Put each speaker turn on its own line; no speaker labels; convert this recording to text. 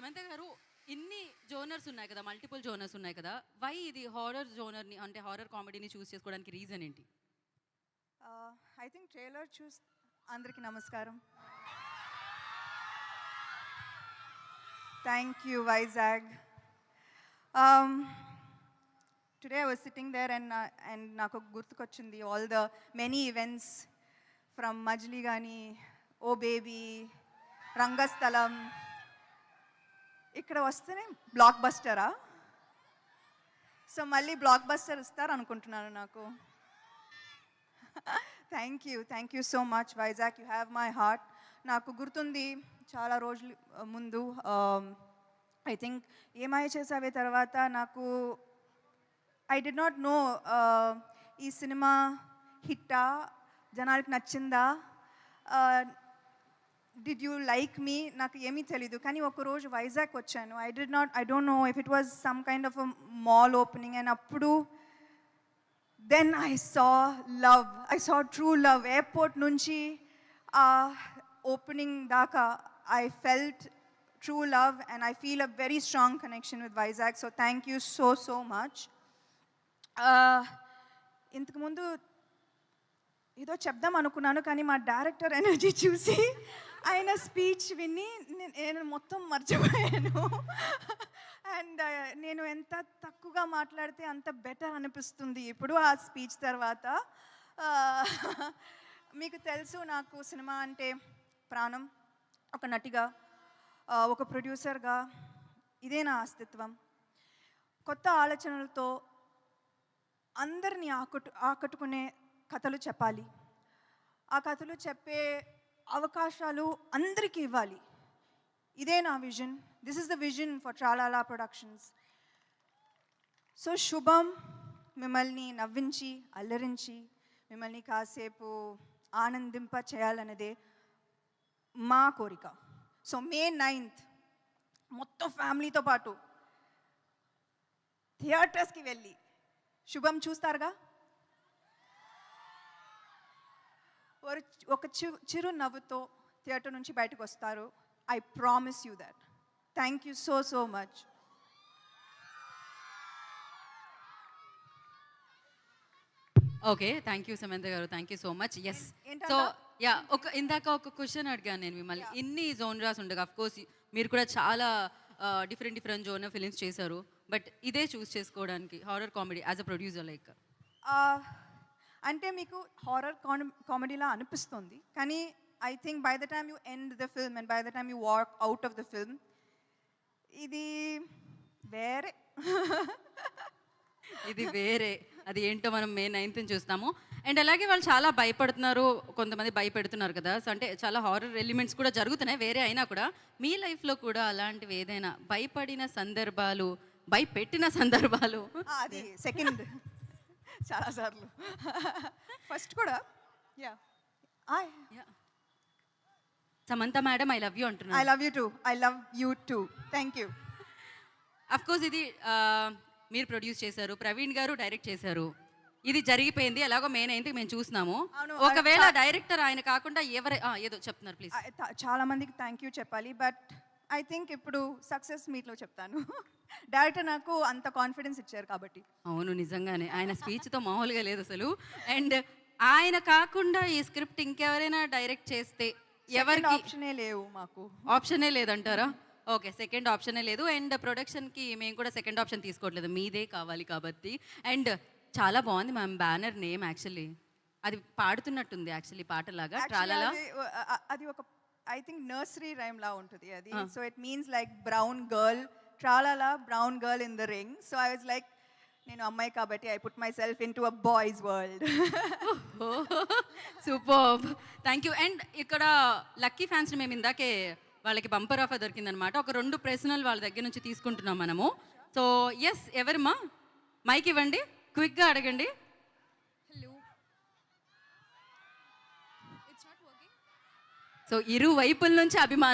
సమంత గారు ఇన్ని జోనర్స్ ఉన్నాయి కదా, మల్టిపుల్ జోనర్స్ ఉన్నాయి కదా, వై ఇది హారర్ జోనర్ని అంటే హారర్ కామెడీని చూస్ చేసుకోవడానికి రీజన్ ఏంటి?
ఐ థింక్ ట్రైలర్ చూస్ అందరికీ నమస్కారం. Thank you Vizag. Today I was sitting there and నాకు గుర్తుకొచ్చింది all the many events from Majili కానీ, ఓ బేబీ, రంగస్థలం. ఇక్కడ వస్తేనే బ్లాక్ బస్టరా? సో మళ్ళీ బ్లాక్ బస్టర్ ఇస్తారు అనుకుంటున్నాను నాకు. Thank you so much Vizag, you have my heart. నాకు గుర్తుంది చాలా రోజుల ముందు, ఐ థింక్ ఏమై చేసావే తర్వాత నాకు ఐ డి నాట్ నో ఈ సినిమా హిట్టా, జనాలకి నచ్చిందా, డిడ్ యూ లైక్ మీ, నాకు ఏమీ తెలీదు. కానీ ఒకరోజు వైజాగ్ వచ్చాను. I don't know if it was some kind of a mall opening, and అప్పుడు then I saw true love. Airport నుంచి ఓపెనింగ్ దాకా I felt true love and I feel a very strong connection with Vizag. So thank you so much. ఇంతకుముందు ఏదో చెప్దాం అనుకున్నాను, కానీ మా director energy చూసి ఆయన స్పీచ్ విని నేను మొత్తం మర్చిపోయాను. అండ్ నేను ఎంత తక్కువగా మాట్లాడితే అంత బెటర్ అనిపిస్తుంది ఇప్పుడు ఆ స్పీచ్ తర్వాత. మీకు తెలుసు నాకు సినిమా అంటే ప్రాణం. ఒక నటిగా, ఒక ప్రొడ్యూసర్గా ఇదే నా అస్తిత్వం. కొత్త ఆలోచనలతో అందరినీ ఆకట్టుకునే కథలు చెప్పాలి. ఆ కథలు చెప్పే అవకాశాలు అందరికీ ఇవ్వాలి. ఇదే నా vision. This is the vision for Tralala productions. So Subham మిమ్మల్ని నవ్వించి, అల్లరించి, మిమ్మల్ని కాసేపు ఆనందింప చేయాలన్నదే మా కోరిక. సో May 9th మొత్తం ఫ్యామిలీతో పాటు థియేటర్స్కి వెళ్ళి శుభం చూస్తారుగా. ఒక చిరు నవ్వుతో థియేటర్ నుంచి బయటకు వస్తారు. I promise you that. Thank you so much.
Okay, thank you Samantha garu, thank you so much. Yes, so ఇందాక ఒక క్వశ్చన్ అడిగాను నేను మిమ్మల్ని. ఇన్ని జోనరాస్ ఉండగా, అఫ్ కోర్స్ మీరు కూడా చాలా డిఫరెంట్ జోనర్ ఫిలిమ్స్ చేశారు, బట్ ఇదే చూస్ చేసుకోవడానికి horror comedy as a producer like
అంటే మీకు హారర్ కామెడీలా అనిపిస్తుంది, కానీ I think by the time you end the film and by the time you walk out of the film, ఇది వేరే.
ఇది వేరే. అది ఏంటో మనం May 9th చూస్తాము. అండ్ అలాగే వాళ్ళు చాలా భయపడుతున్నారు, కొంతమంది భయపెడుతున్నారు కదా. సో అంటే చాలా హారర్ ఎలిమెంట్స్ కూడా జరుగుతున్నాయి వేరే అయినా కూడా. మీ లైఫ్లో కూడా అలాంటివి ఏదైనా భయపడిన సందర్భాలు, భయపెట్టిన సందర్భాలు?
అది సెకండ్ చాలాసార్లు. ఫస్ట్ కూడా
Samantha madam I love you అంటున్నాను.
I love you too. Thank you.
Of course ఇది మీరు ప్రొడ్యూస్ చేశారు, ప్రవీణ్ గారు డైరెక్ట్ చేశారు. ఇది జరిగిపోయింది ఎలాగో May 9th మేము చూస్తున్నాము. ఒకవేళ డైరెక్టర్ ఆయన కాకుండా ఏదో చెప్తున్నారు ప్లీజ్.
చాలా మందికి థ్యాంక్ యూ చెప్పాలి, బట్ ఐ థింక్ ఇప్పుడు సక్సెస్ మీట్లో చెప్తాను. డైరెక్టర్ నాకు అంత కాన్ఫిడెన్స్ ఇచ్చారు కాబట్టి.
అవును, నిజంగానే ఆయన స్పీచ్తో మామూలుగా లేదు అసలు. అండ్ ఆయన కాకుండా ఈ స్క్రిప్ట్ ఇంకెవరైనా డైరెక్ట్ చేస్తే ఎవరికి
ఆప్షనే లేవు, మాకు
ఆప్షనే లేదంటారా? ఓకే, సెకండ్ ఆప్షనే లేదు. అండ్ ప్రొడక్షన్కి మేము కూడా సెకండ్ ఆప్షన్ తీసుకోవట్లేదు, మీదే కావాలి కాబట్టి. అండ్ చాలా బాగుంది మ్యామ్ బ్యానర్ నేమ్. యాక్చువల్లీ అది పాడుతున్నట్టుంది యాక్చువల్లీ పాటలాగా ట్రాలాలా.
అది ఒక ఐ థింక్ నర్సరీ రైమ్ లా ఉంటుంది అది. So it means like brown girl, Tralala brown girl in the ring. So I was like, నేను అమ్మాయి కాబట్టి I put myself into a boys world.
Super, thank you. And ఇక్కడ lucky ఫ్యాన్స్ని మేము ఇందాకే వాళ్ళకి బంపర్ ఆఫర్ దొరికిందనమాట. ఒక 2 ప్రశ్నలు వాళ్ళ దగ్గర నుంచి తీసుకుంటున్నాం మనము. సో ఎస్, ఎవరమ్మా మైక్ ఇవ్వండి, క్విక్గా అడగండి. సో ఇరు వైపుల నుంచి అభిమానం.